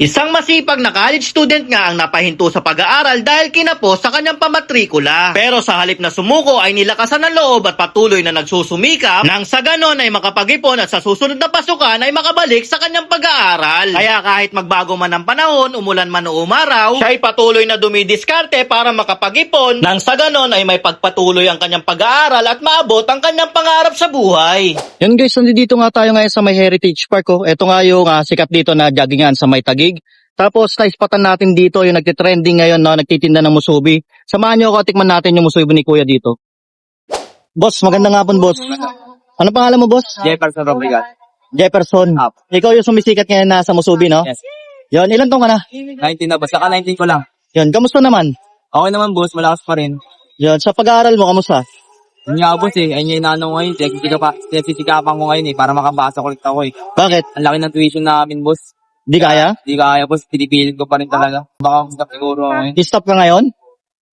Isang masipag na college student nga ang napahinto sa pag-aaral dahil kinapos sa kanyang pamatrikula. Pero sa halip na sumuko ay nilakasan ng loob at patuloy na nagsusumikap nang sa ganon ay makapag-ipon at sa susunod na pasukan ay makabalik sa kanyang pag-aaral. Kaya kahit magbago man ang panahon, umulan man o umaraw, siya ay patuloy na dumidiskarte para makapag-ipon nang sa ganon ay may pagpatuloy ang kanyang pag-aaral at maabot ang kanyang pangarap sa buhay. Yan guys, nandito nga tayo ngayon sa may Heritage Park. Oh. Ito nga yung sikat dito na joggingan sa may Taguig. Tapos naispatan natin dito yung nagtitrending ngayon, no, nagtitinda ng musubi. Samahan nyo ako, tikman natin yung musubi ni Kuya dito. Boss, magandang hapon boss. Ano pangalan mo boss? Jefferson Rodriguez. Jefferson. Ikaw yung sumisikat ngayon na sa musubi, no? Yes. Yon, ilan taong ka na? 19 na, basta ka 19 ko lang. Yon, kamusta naman? Okay naman boss, malakas pa rin. Yon, sa pag-aaral mo, kamusta? Yun nga boss ayun yung inaano ngayon, sisikapan ko ngayon para makabasa ko ulit ako eh. Bakit? Ang laki ng tuition namin boss. Di kaya? Di kaya boss, pinipilit ko pa rin talaga. Baka siguro ako ngayon. I-stop ka ngayon?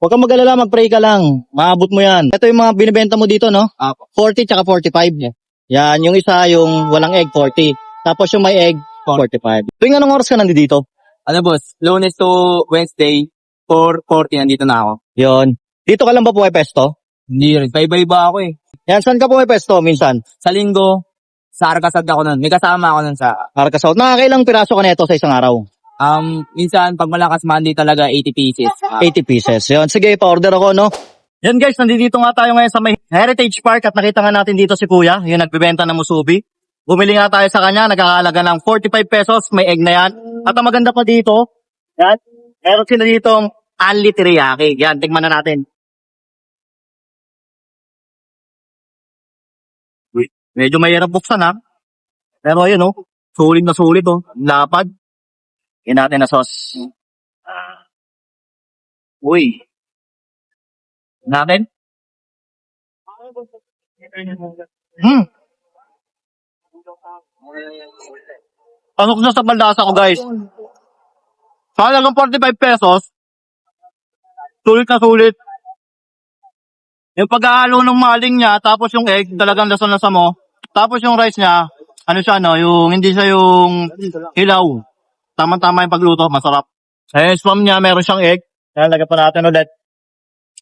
Huwag kang mag-alala, mag-pray ka lang. Maabot mo yan. Ito yung mga binibenta mo dito, no? Apo. 40 tsaka 45. Yeah. Yan, yung isa yung walang egg, 40. Tapos yung may egg, 45. Tuwing anong oras ka nandito? Ano boss, Lunes to Wednesday, 4:40 nandito na ako. Yon. Dito ka lang ba puwepesto? Hindi rin, iba-iba ako eh. Yan, saan ka puwepesto minsan? Sa linggo, sa Arcasad ako nun. May kasama ako nun sa... Arcasouth. Nakakailang piraso ka neto sa isang araw? Minsan, pag malakas Monday talaga, 80 pieces. 80 pieces. Yon, sige, pa-order ako, no? Yan guys, nandito nga tayo ngayon sa may Heritage Park at nakita nga natin dito si Kuya, yung nagbebenta ng musubi. Bumili nga tayo sa kanya, nagkakahalaga ng 45 pesos, may egg na yan. At ang maganda pa dito, yan, meron sila ditong only teriyaki. Yan, tignan na natin. Medyo mahirap buksan ha. Pero ayun oh, sulit na sulit oh. Lapad. Yan natin na sauce. Uy. Natin. Pasok na sa baldasa ko guys. Sa halagang 45 pesos, sulit na sulit. Yung pag-ahalo ng maling niya, tapos yung egg, talagang lasa-lasa mo. Tapos yung rice niya, ano siya, no? Yung, hindi siya yung hilaw. Tama-tama yung pagluto, masarap. Eh, spam niya, meron siyang egg. Yan, lagyan pa natin ulit.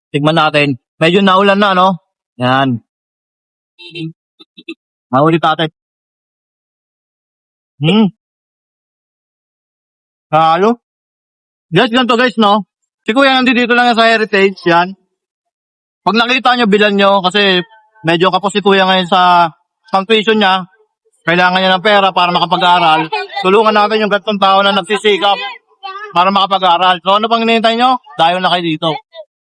Tignan natin. Medyo naulan na, no? Yan. Naulit natin. Halo. Guys, ganito guys, no? Si Kuya nandito lang yan sa Heritage, yan. Pag nakita nyo, bilan nyo kasi medyo kapos si Kuya ngayon sa tuition niya. Kailangan niya ng pera para makapag-aaral. Tulungan natin yung gantong tao na nagsisikap para makapag-aaral. So ano pang hinihintay nyo? Dayo na kayo dito.